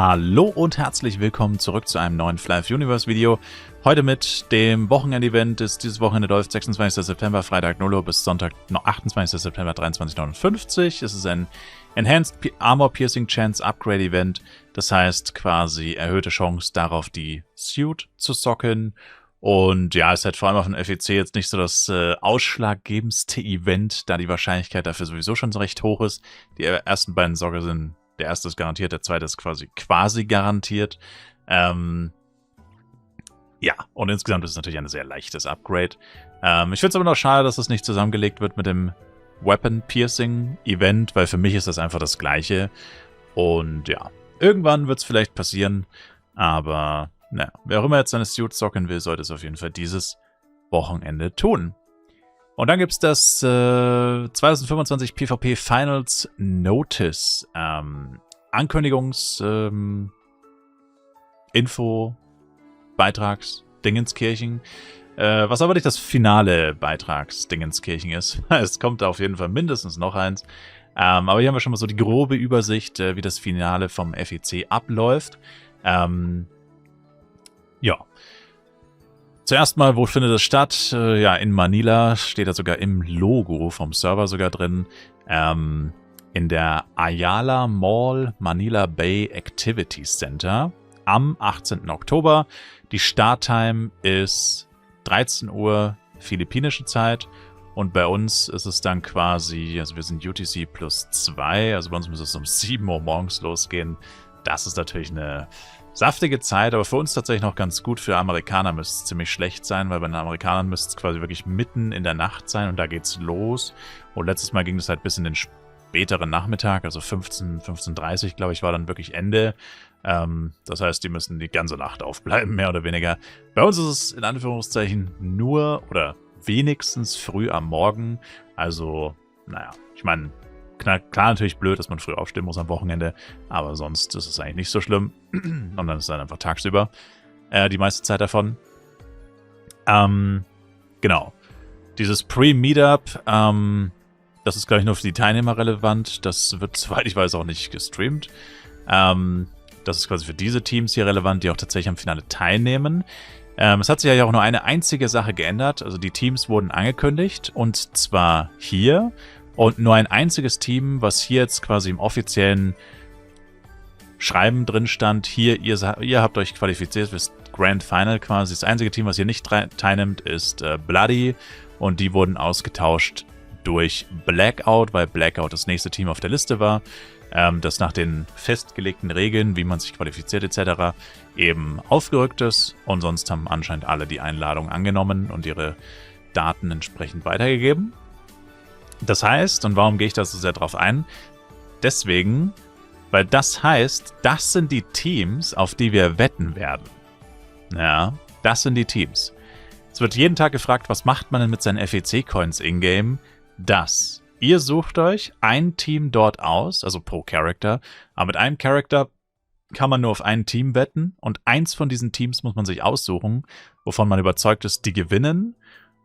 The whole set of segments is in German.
Hallo und herzlich willkommen zurück zu einem neuen Fly Universe Video. Heute mit dem Wochenend-Event. Dieses Wochenende läuft 26. September, Freitag 0 Uhr bis Sonntag 28. September 23:59. Es ist ein Enhanced Armor Piercing Chance Upgrade Event. Das heißt quasi erhöhte Chance darauf, die Suit zu socken. Und ja, es ist halt vor allem auf dem FEC jetzt nicht so das ausschlaggebendste Event, da die Wahrscheinlichkeit dafür sowieso schon so recht hoch ist. Die ersten beiden Socke sind, der erste ist garantiert, der zweite ist quasi garantiert. Ja, und insgesamt ist es natürlich ein sehr leichtes Upgrade. Ich finde es aber noch schade, dass es nicht zusammengelegt wird mit dem Weapon Piercing Event, weil für mich ist das einfach das Gleiche. Und ja, irgendwann wird es vielleicht passieren, aber naja, wer auch immer jetzt seine Suit socken will, sollte es auf jeden Fall dieses Wochenende tun. Und dann gibt es das 2025 PvP Finals Notice Info Beitrags-Dingenskirchen. Was aber nicht das finale Beitrags-Dingenskirchen ist. Es kommt auf jeden Fall mindestens noch eins. Aber hier haben wir schon mal so die grobe Übersicht, wie das Finale vom FEC abläuft. Ja. Zuerst mal, wo findet es statt? Ja, in Manila, steht da sogar im Logo vom Server sogar drin. In der Ayala Mall Manila Bay Activity Center am 18. Oktober. Die Starttime ist 13 Uhr philippinische Zeit. Und bei uns ist es dann quasi, also wir sind UTC +2, also bei uns muss es um 7 Uhr morgens losgehen. Das ist natürlich eine saftige Zeit, aber für uns tatsächlich noch ganz gut. Für Amerikaner müsste es ziemlich schlecht sein, weil bei den Amerikanern müsste es quasi wirklich mitten in der Nacht sein und da geht's los. Und letztes Mal ging es halt bis in den späteren Nachmittag, also 15:30, glaube ich, war dann wirklich Ende. Das heißt, die müssen die ganze Nacht aufbleiben, mehr oder weniger. Bei uns ist es in Anführungszeichen nur oder wenigstens früh am Morgen. Also, naja, ich meine, klar natürlich blöd, dass man früh aufstehen muss am Wochenende, aber sonst ist es eigentlich nicht so schlimm. Und dann ist es dann einfach tagsüber die meiste Zeit davon. Genau. Dieses Pre-Meetup, das ist, glaube ich, nur für die Teilnehmer relevant. Das wird, soweit ich weiß, auch nicht gestreamt. Das ist quasi für diese Teams hier relevant, die auch tatsächlich am Finale teilnehmen. Es hat sich ja auch nur eine einzige Sache geändert. Also die Teams wurden angekündigt und zwar hier. Und nur ein einziges Team, was hier jetzt quasi im offiziellen Schreiben drin stand, hier, ihr habt euch qualifiziert fürs Grand Final quasi. Das einzige Team, was hier nicht teilnimmt, ist Bloody. Und die wurden ausgetauscht durch Blackout, weil Blackout das nächste Team auf der Liste war. Das nach den festgelegten Regeln, wie man sich qualifiziert etc. eben aufgerückt ist. Und sonst haben anscheinend alle die Einladung angenommen und ihre Daten entsprechend weitergegeben. Das heißt, und warum gehe ich da so sehr drauf ein? Deswegen, weil das heißt, das sind die Teams, auf die wir wetten werden. Ja, das sind die Teams. Es wird jeden Tag gefragt, was macht man denn mit seinen FEC-Coins in-game? Das. Ihr sucht euch ein Team dort aus, also pro Charakter, aber mit einem Charakter kann man nur auf ein Team wetten und eins von diesen Teams muss man sich aussuchen, wovon man überzeugt ist, die gewinnen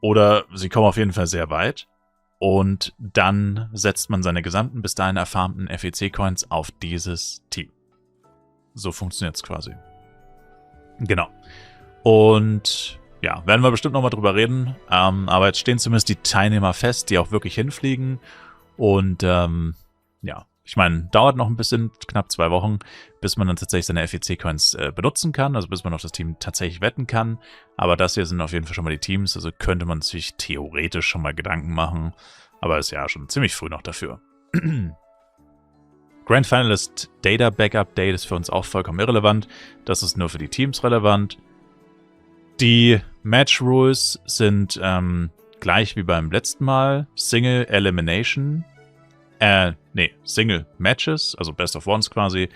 oder sie kommen auf jeden Fall sehr weit. Und dann setzt man seine gesamten bis dahin erfarmten FEC-Coins auf dieses Team. So funktioniert es quasi. Genau. Und ja, werden wir bestimmt nochmal drüber reden. Aber jetzt stehen zumindest die Teilnehmer fest, die auch wirklich hinfliegen. Und ja, ich meine, dauert noch ein bisschen, knapp 2 Wochen, bis man dann tatsächlich seine FEC-Coins benutzen kann. Also bis man auf das Team tatsächlich wetten kann. Aber das hier sind auf jeden Fall schon mal die Teams. Also könnte man sich theoretisch schon mal Gedanken machen. Aber ist ja schon ziemlich früh noch dafür. Grand Finalist Data Backup Date ist für uns auch vollkommen irrelevant. Das ist nur für die Teams relevant. Die Match Rules sind gleich wie beim letzten Mal. Single Elimination. Single Matches, also Best of Ones quasi.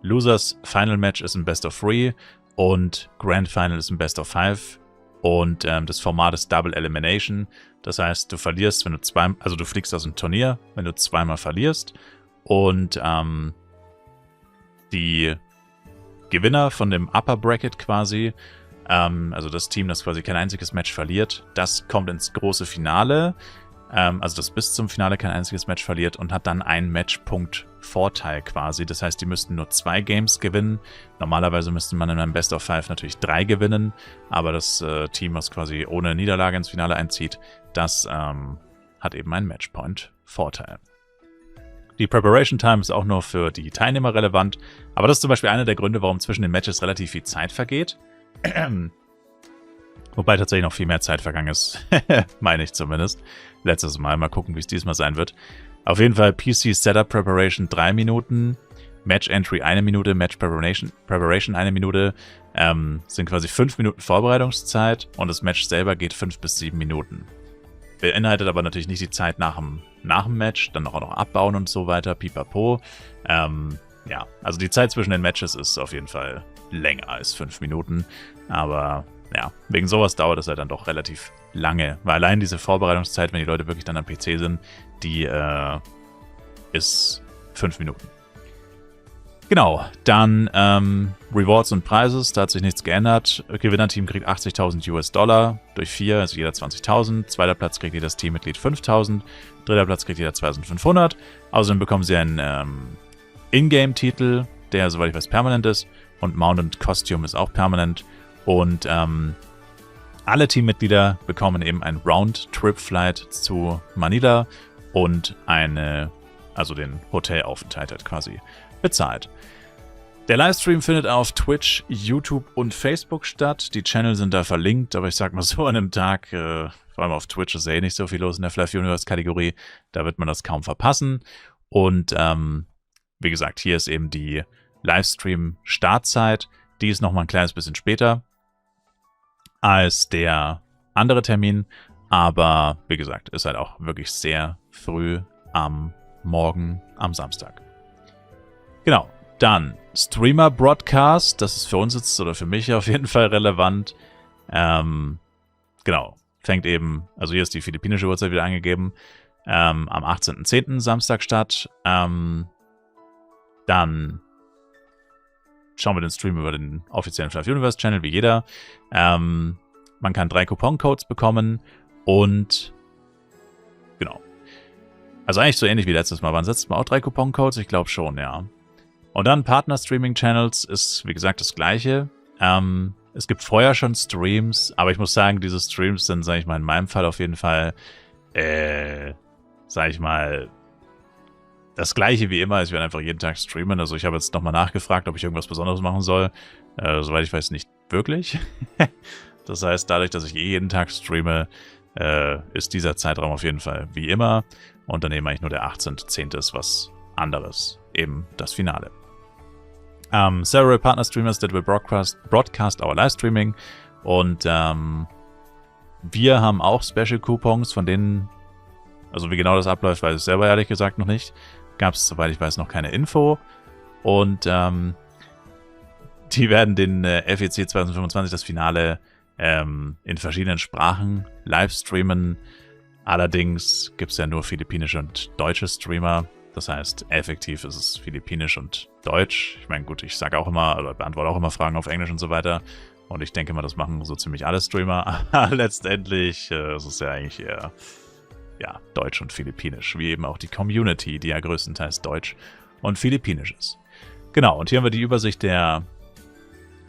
Losers Final Match ist ein Best of 3 und Grand Final ist ein Best of 5. Und das Format ist Double Elimination. Das heißt, du verlierst, wenn du du fliegst aus dem Turnier, wenn du zweimal verlierst. Und die Gewinner von dem Upper Bracket quasi, also das Team, das quasi kein einziges Match verliert, das kommt ins große Finale. also das bis zum Finale kein einziges Match verliert und hat dann einen Matchpunkt Vorteil quasi. Das heißt, die müssten nur 2 Games gewinnen. Normalerweise müsste man in einem Best of 5 natürlich 3 gewinnen, aber das Team, was quasi ohne Niederlage ins Finale einzieht, das hat eben einen Matchpoint Vorteil. Die Preparation Time ist auch nur für die Teilnehmer relevant, aber das ist zum Beispiel einer der Gründe, warum zwischen den Matches relativ viel Zeit vergeht. Wobei tatsächlich noch viel mehr Zeit vergangen ist, meine ich zumindest. Letztes Mal, mal gucken, wie es diesmal sein wird. Auf jeden Fall PC Setup Preparation 3 Minuten, Match Entry 1 Minute, Match Preparation 1 Minute, sind quasi 5 Minuten Vorbereitungszeit und das Match selber geht 5 bis 7 Minuten. Beinhaltet aber natürlich nicht die Zeit nach dem Match, dann auch noch abbauen und so weiter, pipapo. Ja, also die Zeit zwischen den Matches ist auf jeden Fall länger als 5 Minuten, aber ja, wegen sowas dauert es halt dann doch relativ lange, weil allein diese Vorbereitungszeit, wenn die Leute wirklich dann am PC sind, die ist 5 Minuten. Genau, dann Rewards und Prizes, da hat sich nichts geändert. Gewinnerteam kriegt 80.000 US-Dollar durch 4, also jeder 20.000. Zweiter Platz kriegt jedes Teammitglied 5.000. Dritter Platz kriegt jeder 2.500. Außerdem bekommen sie einen Ingame-Titel, der, soweit ich weiß, permanent ist. Und Mount und Costume ist auch permanent. Und alle Teammitglieder bekommen eben ein Round-Trip-Flight zu Manila und also den Hotelaufenthalt halt quasi bezahlt. Der Livestream findet auf Twitch, YouTube und Facebook statt. Die Channel sind da verlinkt, aber ich sag mal so, an einem Tag, vor allem auf Twitch ist nicht so viel los in der Fluffy Universe Kategorie, da wird man das kaum verpassen. Und wie gesagt, hier ist eben die Livestream-Startzeit, die ist nochmal ein kleines bisschen später als der andere Termin, aber wie gesagt, ist halt auch wirklich sehr früh am Morgen am Samstag. Genau, dann Streamer Broadcast, das ist für uns jetzt oder für mich auf jeden Fall relevant. Genau, fängt eben, also hier ist die philippinische Uhrzeit wieder angegeben, am 18.10. Samstag statt. Dann schauen wir den Stream über den offiziellen Fluffy Universe Channel, wie jeder. Man kann 3 Coupon-Codes bekommen und genau. Also eigentlich so ähnlich wie letztes Mal. Waren letztes Mal auch 3 Coupon-Codes? Ich glaube schon, ja. Und dann Partner-Streaming-Channels ist, wie gesagt, das Gleiche. Es gibt vorher schon Streams, aber ich muss sagen, diese Streams sind, sage ich mal, in meinem Fall auf jeden Fall, sage ich mal, das Gleiche wie immer. Ich werde einfach jeden Tag streamen. Also ich habe jetzt nochmal nachgefragt, ob ich irgendwas Besonderes machen soll. Soweit ich weiß, nicht wirklich. Das heißt, dadurch, dass ich jeden Tag streame, ist dieser Zeitraum auf jeden Fall wie immer. Und dann eben eigentlich nur der 18.10. ist was anderes. Eben das Finale. Several partner streamers that will broadcast our live streaming. Und wir haben auch Special Coupons, von denen, also wie genau das abläuft, weiß ich selber ehrlich gesagt noch nicht. Gab es, soweit ich weiß, noch keine Info. Und die werden den FEC 2025, das Finale, in verschiedenen Sprachen live streamen. Allerdings gibt es ja nur philippinische und deutsche Streamer. Das heißt, effektiv ist es philippinisch und deutsch. Ich meine, gut, ich sage auch immer, oder beantworte auch immer Fragen auf Englisch und so weiter. Und ich denke mal, das machen so ziemlich alle Streamer. Aber letztendlich ist es ja eigentlich eher deutsch und philippinisch. Wie eben auch die Community, die ja größtenteils deutsch und philippinisch ist. Genau, und hier haben wir die Übersicht der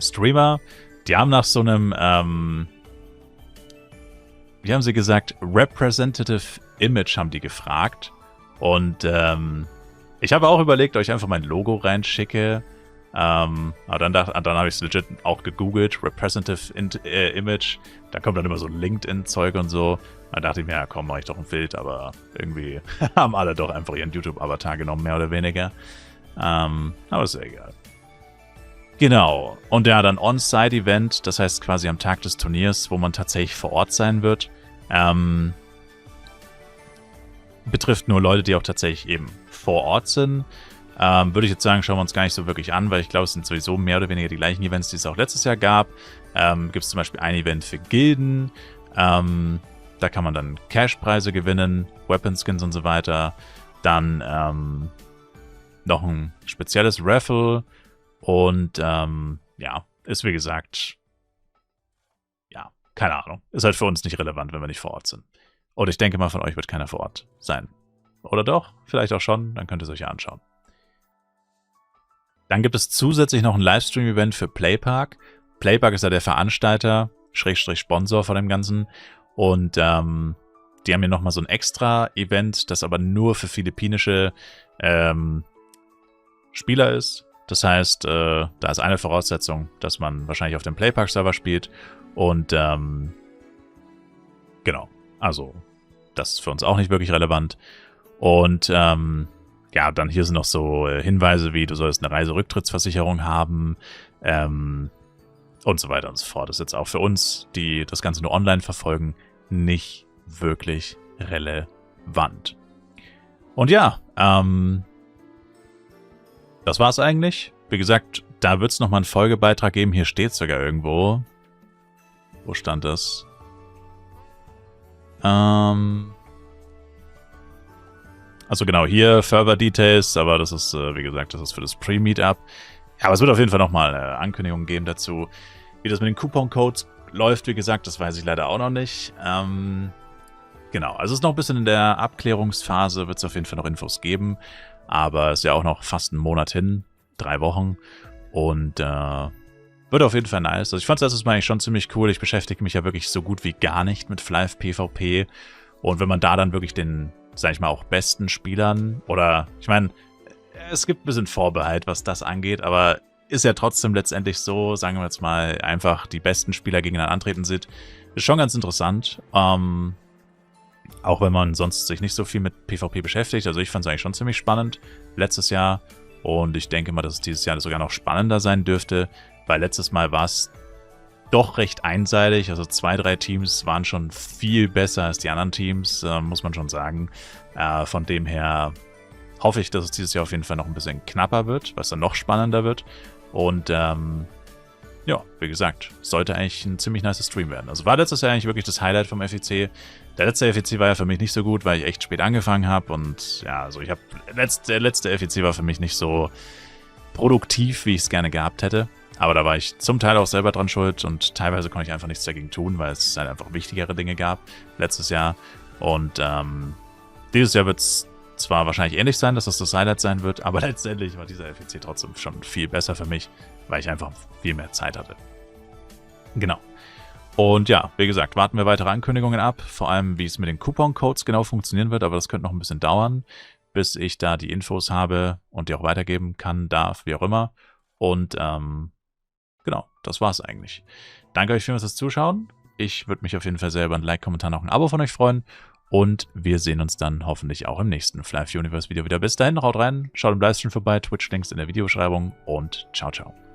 Streamer. Die haben nach so einem, wie haben sie gesagt, Representative Image haben die gefragt. Und ich habe auch überlegt, ob ich einfach mein Logo reinschicke. Aber dann habe ich es legit auch gegoogelt, Representative Image. Da kommt dann immer so LinkedIn-Zeug und so. Da dachte ich mir, ja komm, mache ich doch ein Bild. Aber irgendwie haben alle doch einfach ihren YouTube-Avatar genommen, mehr oder weniger. Aber ist ja egal. Genau. Und ja, dann On-Site-Event, das heißt quasi am Tag des Turniers, wo man tatsächlich vor Ort sein wird. Betrifft nur Leute, die auch tatsächlich eben vor Ort sind. Würde ich jetzt sagen, schauen wir uns gar nicht so wirklich an, weil ich glaube, es sind sowieso mehr oder weniger die gleichen Events, die es auch letztes Jahr gab. Gibt es zum Beispiel ein Event für Gilden. Da kann man dann Cash-Preise gewinnen, Weapon-Skins und so weiter. Dann noch ein spezielles Raffle. Und ja, ist wie gesagt, ja, keine Ahnung. Ist halt für uns nicht relevant, wenn wir nicht vor Ort sind. Und ich denke mal, von euch wird keiner vor Ort sein. Oder doch? Vielleicht auch schon, dann könnt ihr es euch ja anschauen. Dann gibt es zusätzlich noch ein Livestream-Event für Playpark. Playpark ist ja der Veranstalter, Schrägstrich Sponsor von dem Ganzen. Und die haben hier nochmal so ein Extra-Event, das aber nur für philippinische Spieler ist. Das heißt, da ist eine Voraussetzung, dass man wahrscheinlich auf dem Playpark-Server spielt. Und genau, also das ist für uns auch nicht wirklich relevant. Und ja, dann hier sind noch so Hinweise wie, du sollst eine Reiserücktrittsversicherung haben und so weiter und so fort. Das ist jetzt auch für uns, die das Ganze nur online verfolgen, nicht wirklich relevant. Und ja, das war's eigentlich. Wie gesagt, da wird es nochmal einen Folgebeitrag geben. Hier steht es sogar irgendwo. Wo stand das? Also genau, hier Further Details, aber das ist, wie gesagt, das ist für das Pre-Meetup. Ja, aber es wird auf jeden Fall nochmal Ankündigungen geben dazu. Wie das mit den Coupon-Codes läuft, wie gesagt, das weiß ich leider auch noch nicht. Genau, also es ist noch ein bisschen in der Abklärungsphase, wird es auf jeden Fall noch Infos geben. Aber es ist ja auch noch fast einen Monat hin, 3 Wochen. Und wird auf jeden Fall nice. Also ich fand es letztes Mal eigentlich schon ziemlich cool. Ich beschäftige mich ja wirklich so gut wie gar nicht mit Flive PvP. Und wenn man da dann wirklich den, sag ich mal, auch besten Spielern oder, ich meine, es gibt ein bisschen Vorbehalt, was das angeht, aber ist ja trotzdem letztendlich so, sagen wir jetzt mal, einfach die besten Spieler gegeneinander antreten sind. Ist schon ganz interessant. Auch wenn man sonst sich nicht so viel mit PvP beschäftigt. Also ich fand es eigentlich schon ziemlich spannend letztes Jahr. Und ich denke mal, dass es dieses Jahr sogar noch spannender sein dürfte. Weil letztes Mal war es doch recht einseitig. Also 2, 3 Teams waren schon viel besser als die anderen Teams, muss man schon sagen. Von dem her hoffe ich, dass es dieses Jahr auf jeden Fall noch ein bisschen knapper wird, was dann noch spannender wird. Und ja, wie gesagt, sollte eigentlich ein ziemlich nice Stream werden. Also war letztes Jahr eigentlich wirklich das Highlight vom FEC. Der letzte FEC war ja für mich nicht so gut, weil ich echt spät angefangen habe. Und ja, also der letzte FEC war für mich nicht so produktiv, wie ich es gerne gehabt hätte. Aber da war ich zum Teil auch selber dran schuld und teilweise konnte ich einfach nichts dagegen tun, weil es halt einfach wichtigere Dinge gab letztes Jahr. Und dieses Jahr wird es zwar wahrscheinlich ähnlich sein, dass das Highlight sein wird, aber letztendlich war dieser FEC trotzdem schon viel besser für mich, weil ich einfach viel mehr Zeit hatte. Genau. Und ja, wie gesagt, warten wir weitere Ankündigungen ab, vor allem wie es mit den Coupon-Codes genau funktionieren wird, aber das könnte noch ein bisschen dauern, bis ich da die Infos habe und die auch weitergeben kann, darf, wie auch immer. Und genau, das war's eigentlich. Danke euch vielmals fürs Zuschauen. Ich würde mich auf jeden Fall sehr über ein Like, Kommentar, noch ein Abo von euch freuen. Und wir sehen uns dann hoffentlich auch im nächsten Flive Universe Video wieder. Bis dahin, haut rein, schaut im Livestream vorbei, Twitch-Links in der Videobeschreibung und ciao, ciao.